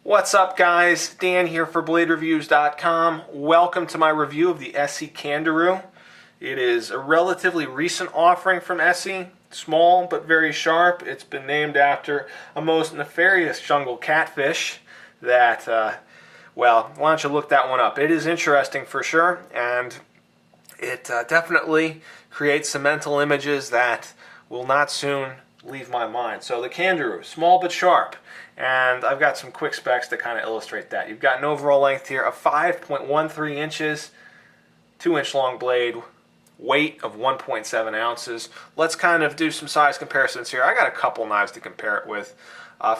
What's up, guys? Dan here for BladeReviews.com. Welcome to my review of the ESEE Candiru. It is a relatively recent offering from ESEE. Small but very sharp. It's been named after a most nefarious jungle catfish that, well, why don't you look that one up? It is interesting for sure, and it definitely creates some mental images that will not soon leave my mind. So the Candiru, small but sharp. And I've got some quick specs to kind of illustrate that. You've got an overall length here of 5.13 inches, 2-inch long blade, weight of 1.7 ounces. Let's kind of do some size comparisons here. I got a couple knives to compare it with.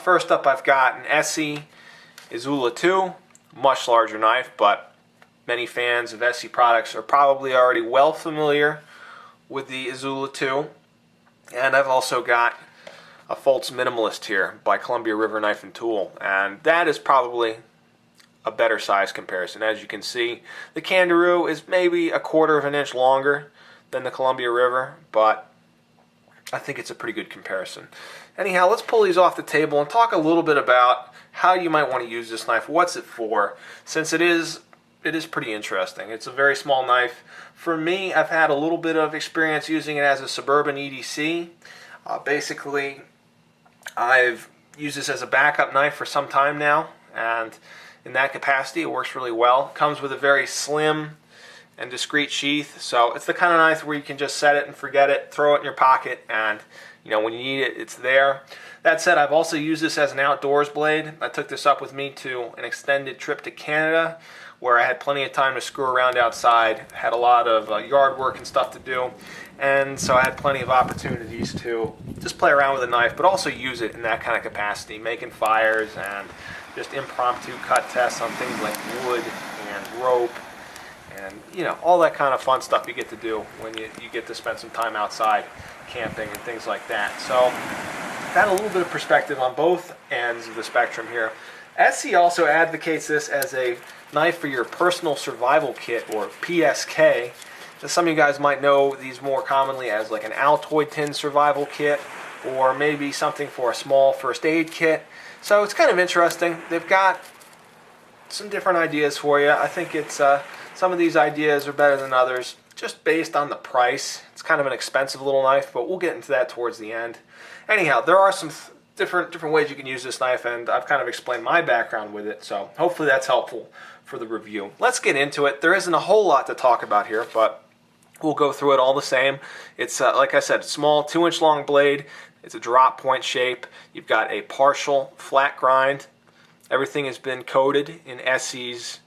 First up, I've got an ESEE Izula 2, much larger knife, but many fans of ESEE products are probably already well familiar with the Izula 2. And I've also got a Fultz Minimalist here by Columbia River Knife and Tool, and that is probably a better size comparison. As you can see, the Candiru is maybe 1/4 of an inch longer than the Columbia River, but I think it's a pretty good comparison. Anyhow, let's pull these off the table and talk a little bit about how you might want to use this knife. What's it for? Since it is pretty interesting. It's a very small knife. For me, I've had a little bit of experience using it as a suburban EDC. Basically, I've used this as a backup knife for some time now, and in that capacity it works really well. It comes with a very slim and discreet sheath, so it's the kind of knife where you can just set it and forget it, throw it in your pocket, and when you need it, it's there. That said, I've also used this as an outdoors blade. I took this up with me to an extended trip to Canada where I had plenty of time to screw around outside, had a lot of yard work and stuff to do, and so I had plenty of opportunities to just play around with the knife, but also use it in that kind of capacity, making fires and just impromptu cut tests on things like wood and rope and all that kind of fun stuff you get to do when you get to spend some time outside camping and things like that. So got a little bit of perspective on both ends of the spectrum here. ESEE also advocates this as a knife for your personal survival kit, or PSK. Some of you guys might know these more commonly as like an Altoid tin survival kit, or maybe something for a small first aid kit. So it's kind of interesting. They've got some different ideas for you. I think it's some of these ideas are better than others just based on the price. It's kind of an expensive little knife, but we'll get into that towards the end. Anyhow, there are some different ways you can use this knife, and I've kind of explained my background with it, so hopefully that's helpful for the review. Let's get into it. There isn't a whole lot to talk about here, but we'll go through it all the same. It's, like I said, small, 2-inch long blade. It's a drop point shape. You've got a partial flat grind. Everything has been coated in ESEE's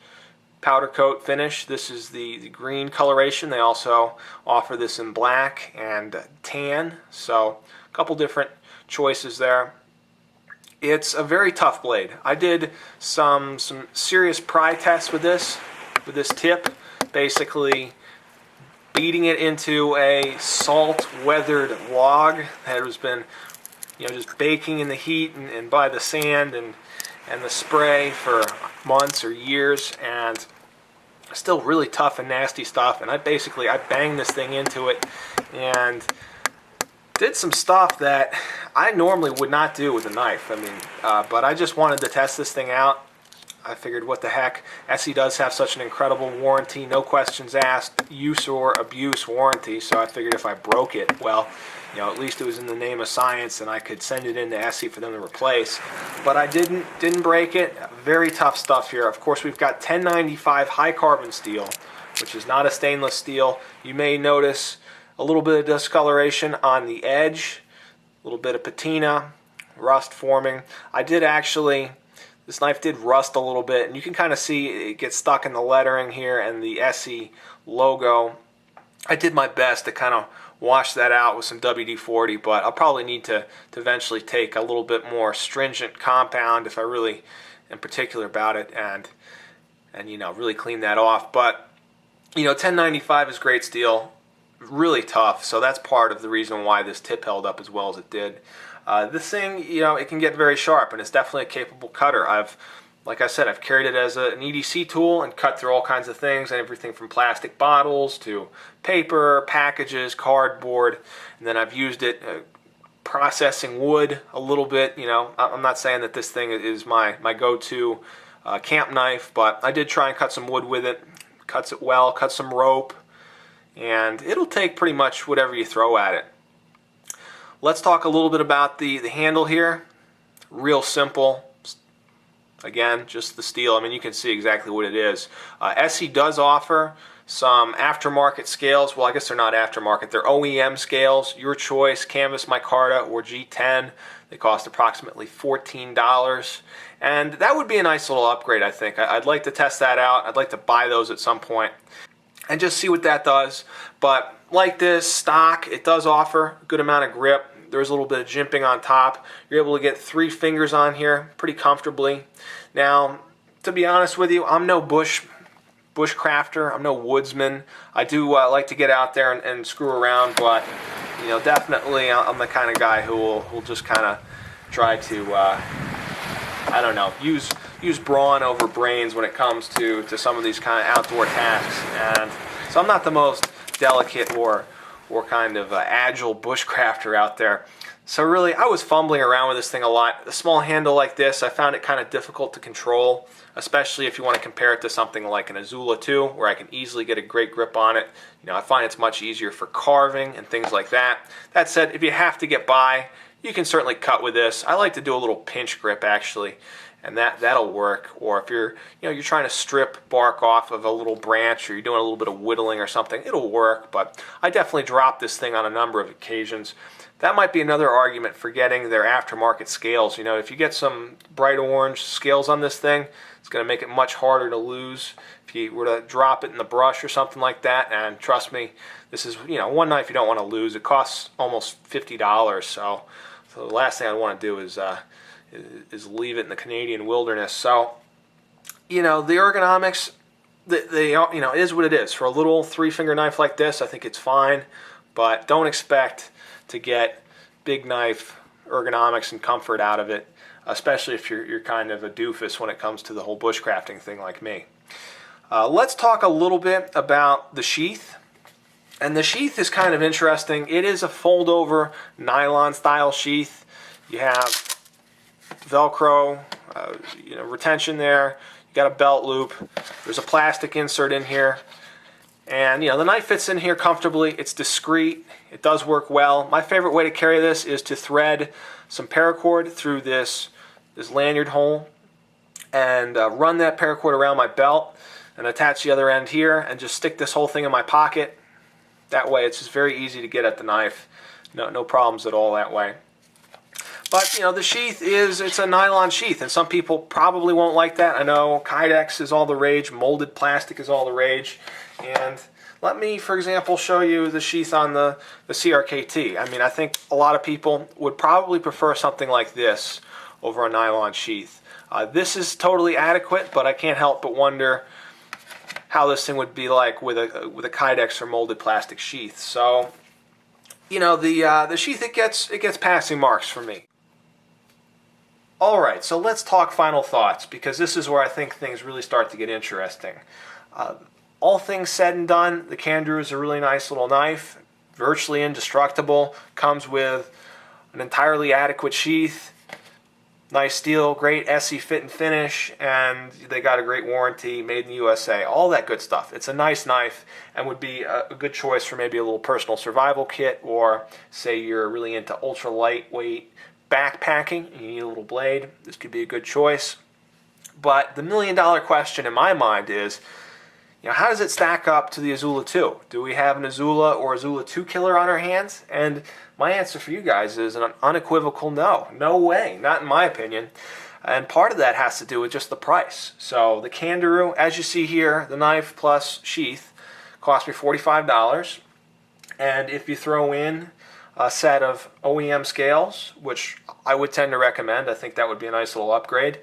powder coat finish. This is the green coloration. They also offer this in black and tan, so a couple different choices there. It's a very tough blade. I did some serious pry tests with this tip, basically beating it into a salt weathered log that has been just baking in the heat and by the sand and the spray for months or years, and still really tough and nasty stuff. And I banged this thing into it and did some stuff that I normally would not do with a knife. But I just wanted to test this thing out. I figured, what the heck? ESEE does have such an incredible warranty, no questions asked, use or abuse warranty. So I figured if I broke it, well, at least it was in the name of science, and I could send it into ESEE for them to replace. But I didn't break it. Very tough stuff here. Of course, we've got 1095 high carbon steel, which is not a stainless steel. You may notice a little bit of discoloration on the edge, a little bit of patina, rust forming. This knife did rust a little bit, and you can kind of see it gets stuck in the lettering here and the ESEE logo. I did my best to kind of wash that out with some WD-40, but I'll probably need to eventually take a little bit more stringent compound if I really am particular about it, and really clean that off. But 1095 is great steel, really tough, so that's part of the reason why this tip held up as well as it did. This thing, it can get very sharp, and it's definitely a capable cutter. Like I said, I've carried it as an EDC tool and cut through all kinds of things, everything from plastic bottles to paper, packages, cardboard, and then I've used it processing wood a little bit. You know, I'm not saying that this thing is my go-to camp knife, but I did try and cut some wood with it. Cuts it well, cut some rope, and it'll take pretty much whatever you throw at it. Let's talk a little bit about the handle here. Real simple. Again, just the steel. I mean, you can see exactly what it is. ESEE does offer some aftermarket scales. Well, I guess they're not aftermarket. They're OEM scales. Your choice, Canvas, Micarta, or G10. They cost approximately $14. And that would be a nice little upgrade, I think. I'd like to test that out. I'd like to buy those at some point and just see what that does. But like this, stock, it does offer a good amount of grip. There's a little bit of jimping on top. You're able to get 3 fingers on here pretty comfortably. Now, to be honest with you, I'm no bushcrafter. I'm no woodsman. I do like to get out there and screw around, but you know, definitely I'm the kind of guy who will just kind of try to I don't know, use brawn over brains when it comes to some of these kind of outdoor tasks. And so I'm not the most delicate or kind of agile bushcrafter out there. So really, I was fumbling around with this thing a lot. A small handle like this, I found it kind of difficult to control, especially if you want to compare it to something like an Azula 2, where I can easily get a great grip on it. You know, I find it's much easier for carving and things like that. That said, if you have to get by, you can certainly cut with this. I like to do a little pinch grip actually, and that'll work. Or if you're trying to strip bark off of a little branch, or you're doing a little bit of whittling or something, it'll work. But I definitely dropped this thing on a number of occasions. That might be another argument for getting their aftermarket scales. You know, if you get some bright orange scales on this thing, it's going to make it much harder to lose if you were to drop it in the brush or something like that. And trust me, this is, you know, one knife you don't want to lose. It costs almost $50, so the last thing I want to do is leave it in the Canadian wilderness. So, you know, the ergonomics, you know, it is what it is. For a little 3-finger knife like this, I think it's fine, but don't expect to get big knife ergonomics and comfort out of it, especially if you're kind of a doofus when it comes to the whole bushcrafting thing like me. Let's talk a little bit about the sheath. And the sheath is kind of interesting. It is a fold-over nylon style sheath. You have Velcro, you know, retention there. You got a belt loop. There's a plastic insert in here. And, you know, the knife fits in here comfortably. It's discreet. It does work well. My favorite way to carry this is to thread some paracord through this lanyard hole and run that paracord around my belt and attach the other end here and just stick this whole thing in my pocket. That way it's just very easy to get at the knife. No problems at all that way. But, you know, the sheath it's a nylon sheath, and some people probably won't like that. I know Kydex is all the rage, molded plastic is all the rage. And let me, for example, show you the sheath on the CRKT. I mean, I think a lot of people would probably prefer something like this over a nylon sheath. This is totally adequate, but I can't help but wonder how this thing would be like with a Kydex or molded plastic sheath. So, you know, the sheath, it gets passing marks for me. All right, so let's talk final thoughts, because this is where I think things really start to get interesting. All things said and done, the Candiru is a really nice little knife, virtually indestructible, comes with an entirely adequate sheath, nice steel, great ESEE fit and finish, and they got a great warranty, made in the USA, all that good stuff. It's a nice knife and would be a good choice for maybe a little personal survival kit, or say you're really into ultra lightweight backpacking and you need a little blade. This could be a good choice. But the million-dollar question in my mind is, you know, how does it stack up to the Azula 2? Do we have an Azula or Azula 2 killer on our hands? And my answer for you guys is an unequivocal no. No way, not in my opinion. And part of that has to do with just the price. So the Candiru, as you see here, the knife plus sheath, cost me $45. And if you throw in a set of OEM scales, which I would tend to recommend, I think that would be a nice little upgrade.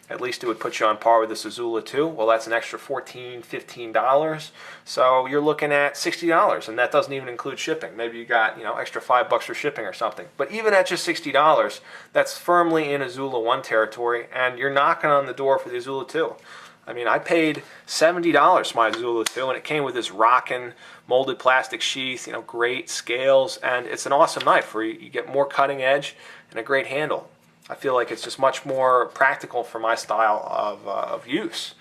At least it would put you on par with this Azula 2. Well, that's an extra $14, $15. So you're looking at $60, and that doesn't even include shipping. Maybe you got, you know, extra $5 for shipping or something. But even at just $60, that's firmly in Azula 1 territory, and you're knocking on the door for the Azula 2. I mean, I paid $70 for my Zula 2, and it came with this rockin' molded plastic sheath, great scales, and it's an awesome knife where you get more cutting edge and a great handle. I feel like it's just much more practical for my style of use.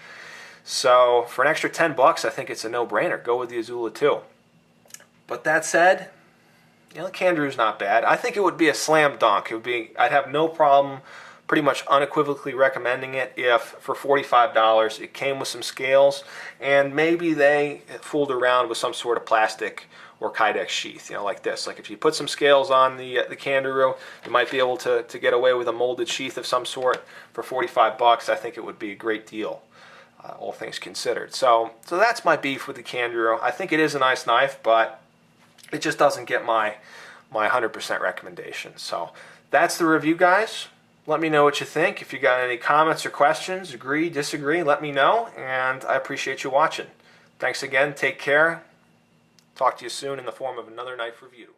So for an extra 10 bucks, I think it's a no-brainer. Go with the Zula 2. But that said, the Candiru's not bad. I think it would be a slam dunk. I'd have no problem pretty much unequivocally recommending it if for $45 it came with some scales and maybe they fooled around with some sort of plastic or Kydex sheath, like this. Like if you put some scales on the Candiru, you might be able to get away with a molded sheath of some sort for 45 bucks. I think it would be a great deal, all things considered. So that's my beef with the Candiru. I think it is a nice knife, but it just doesn't get my 100% recommendation. So that's the review, guys. Let me know what you think. If you got any comments or questions, agree, disagree, let me know. And I appreciate you watching. Thanks again. Take care. Talk to you soon in the form of another knife review.